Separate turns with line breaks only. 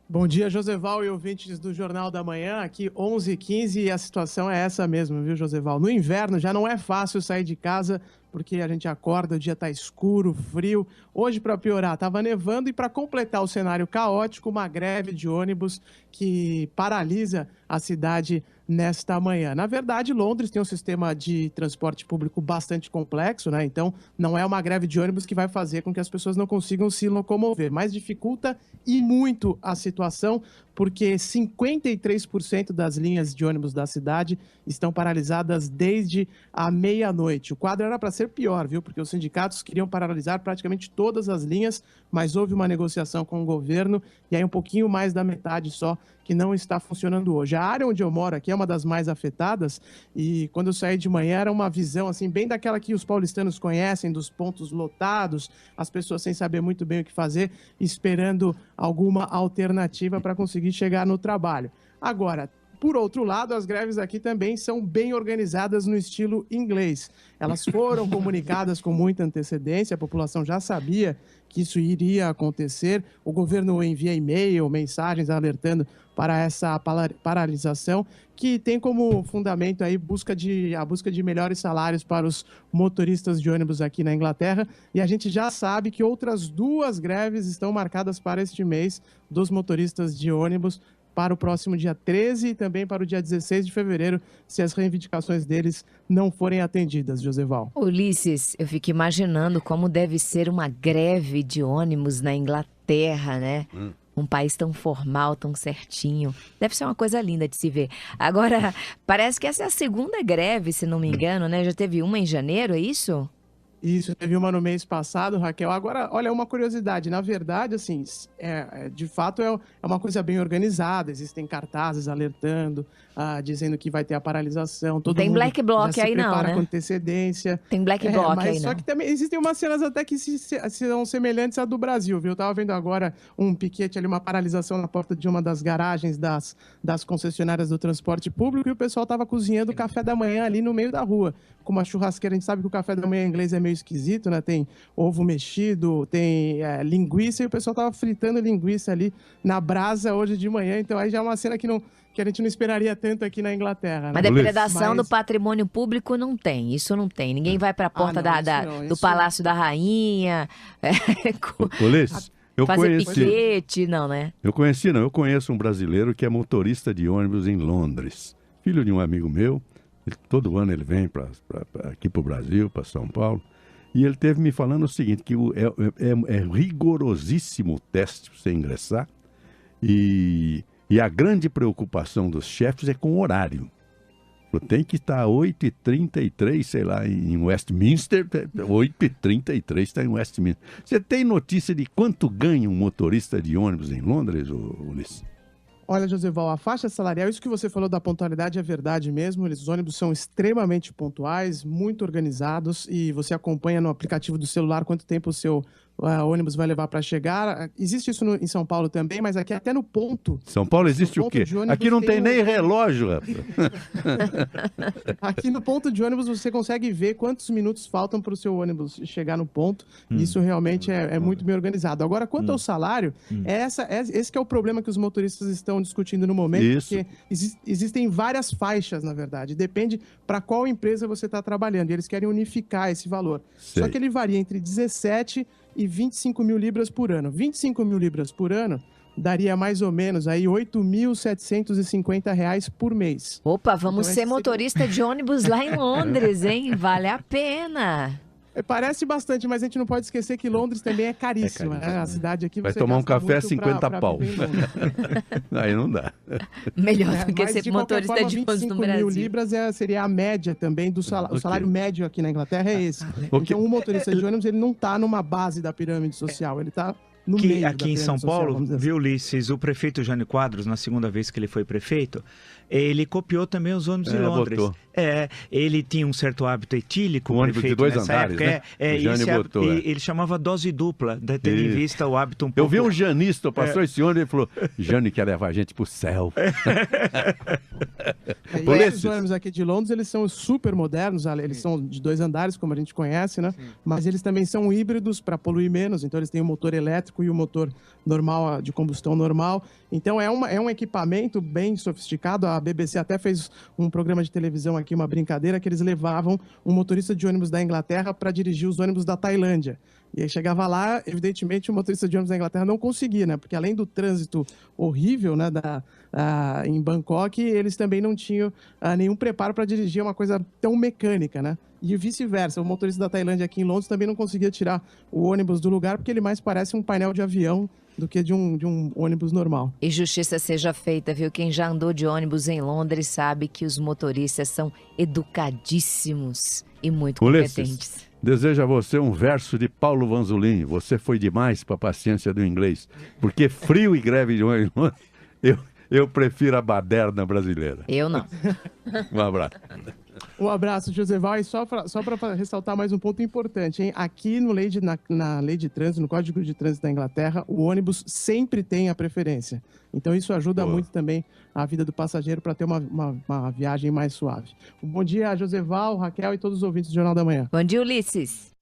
Bom dia, Joseval e ouvintes do Jornal da Manhã, aqui 11h15 e a situação é essa mesmo, viu, Joseval? No inverno já não é fácil sair de casa porque a gente acorda, o dia tá escuro, frio. Hoje, para piorar, tava nevando e para completar o cenário caótico, uma greve de ônibus que paralisa a cidade nesta manhã. Na verdade, Londres tem um sistema de transporte público bastante complexo, né? Então, não é uma greve de ônibus que vai fazer com que as pessoas não consigam se locomover, mas dificulta e muito a situação, porque 53% das linhas de ônibus da cidade estão paralisadas desde a meia-noite. O quadro era para ser pior, viu? Porque os sindicatos queriam paralisar praticamente todas as linhas, mas houve uma negociação com o governo e aí um pouquinho mais da metade só que não está funcionando hoje. A área onde eu moro aqui é uma das mais afetadas e quando eu saí de manhã era uma visão assim bem daquela que os paulistanos conhecem, dos pontos lotados, as pessoas sem saber muito bem o que fazer, esperando alguma alternativa para conseguir chegar no trabalho. Agora, por outro lado, as greves aqui também são bem organizadas no estilo inglês. Elas foram comunicadas com muita antecedência, a população já sabia que isso iria acontecer. O governo envia e-mail, mensagens alertando para essa paralisação, que tem como fundamento aí a busca de melhores salários para os motoristas de ônibus aqui na Inglaterra. E a gente já sabe que outras 2 greves estão marcadas para este mês dos motoristas de ônibus, para o próximo dia 13 e também para o dia 16 de fevereiro, se as reivindicações deles não forem atendidas, Joseval.
Ulisses, eu fico imaginando como deve ser uma greve de ônibus na Inglaterra, né? Um país tão formal, tão certinho. Deve ser uma coisa linda de se ver. Agora, parece que essa é a segunda greve, se não me engano, né? Já teve uma em janeiro, é isso?
Isso, teve uma no mês passado, Raquel. Agora, olha, uma curiosidade. Na verdade, assim, de fato é uma coisa bem organizada. Existem cartazes alertando, dizendo que vai ter a paralisação. Todo
Tem
mundo
black bloc
já se
aí não,
prepara
né?
com antecedência.
Tem black bloc
mas
aí
só
não.
que também existem umas cenas até que são semelhantes à do Brasil, viu? Eu tava vendo agora um piquete ali, uma paralisação na porta de uma das garagens das concessionárias do transporte público e o pessoal tava cozinhando café da manhã ali no meio da rua, com uma churrasqueira. A gente sabe que o café da manhã em inglês é meio esquisito, né? Tem ovo mexido, tem linguiça, e o pessoal tava fritando linguiça ali na brasa hoje de manhã. Então aí já é uma cena que a gente não esperaria tanto aqui na Inglaterra, né?
Mas depredação do patrimônio público não tem, isso não tem. Ninguém vai para a porta do Palácio da Rainha
Ulisses,
fazer piquete, não, né?
Eu conheço um brasileiro que é motorista de ônibus em Londres, filho de um amigo meu. Todo ano ele vem aqui para o Brasil, para São Paulo, e ele teve me falando o seguinte, que é rigorosíssimo o teste para você ingressar, e a grande preocupação dos chefes é com o horário. Tem que estar 8h33, sei lá, em Westminster, 8h33 está em Westminster. Você tem notícia de quanto ganha um motorista de ônibus em Londres, Ulisses?
Olha, Joseval, a faixa salarial, isso que você falou da pontualidade é verdade mesmo. Os ônibus são extremamente pontuais, muito organizados, e você acompanha no aplicativo do celular quanto tempo o seu ônibus vai levar para chegar. Existe isso em São Paulo também, mas aqui até no ponto.
São Paulo existe o quê? Aqui não tem nem relógio, rapaz.
Aqui no ponto de ônibus você consegue ver quantos minutos faltam para o seu ônibus chegar no ponto. Isso realmente é muito bem organizado. Agora, quanto ao salário, esse que é o problema que os motoristas estão discutindo no momento, porque existem várias faixas, na verdade. Depende para qual empresa você está trabalhando. E eles querem unificar esse valor. Só que ele varia entre 17 e 25 mil libras por ano. 25 mil libras por ano daria mais ou menos aí R$8.750 por mês.
Opa, vamos ser motorista de ônibus lá em Londres, hein? Vale a pena.
Parece bastante, mas a gente não pode esquecer que Londres também é caríssima. Né? A cidade aqui
vai
você
tomar um café a 50 pau. Aí não dá.
Melhor do que ser motorista de ônibus no Brasil.
25 mil libras seria a média também do salário. O salário médio aqui na Inglaterra é esse. Então, um motorista de ônibus, ele não está numa base da pirâmide social, ele está no meio
aqui em São Paulo, viu, Ulisses, o prefeito Jânio Quadros, na segunda vez que ele foi prefeito, ele copiou também os ônibus de Londres. Ele tinha um certo hábito etílico,
Um ônibus de 2 andares,
época,
né? O Jânio botou,
ele chamava dose dupla, tendo em vista o hábito um pouco...
Eu vi um janista, passou esse ônibus e falou, Jânio quer levar a gente pro céu.
E esses ônibus aqui de Londres, eles são super modernos, eles são de 2 andares, como a gente conhece, né? Sim. Mas eles também são híbridos para poluir menos, então eles têm o motor elétrico e o motor normal, de combustão normal. Então é um equipamento bem sofisticado. A BBC até fez um programa de televisão aqui, uma brincadeira, que eles levavam um motorista de ônibus da Inglaterra para dirigir os ônibus da Tailândia. E aí chegava lá, evidentemente o motorista de ônibus da Inglaterra não conseguia, né? Porque além do trânsito horrível, né, em Bangkok, eles também não tinham nenhum preparo para dirigir uma coisa tão mecânica, né? E vice-versa, o motorista da Tailândia aqui em Londres também não conseguia tirar o ônibus do lugar, porque ele mais parece um painel de avião do que de um ônibus normal.
E justiça seja feita, viu? Quem já andou de ônibus em Londres sabe que os motoristas são educadíssimos e muito competentes.
Desejo a você um verso de Paulo Vanzolin. Você foi demais para a paciência do inglês. Porque frio e greve de ônibus, eu prefiro a baderna brasileira.
Eu não.
Um abraço.
Um abraço, Joseval. E só para ressaltar mais um ponto importante, hein? Aqui na lei de trânsito, no Código de Trânsito da Inglaterra, o ônibus sempre tem a preferência. Então isso ajuda muito também a vida do passageiro para ter uma viagem mais suave. Um bom dia, Joseval, Raquel e todos os ouvintes do Jornal da Manhã.
Bom dia, Ulisses.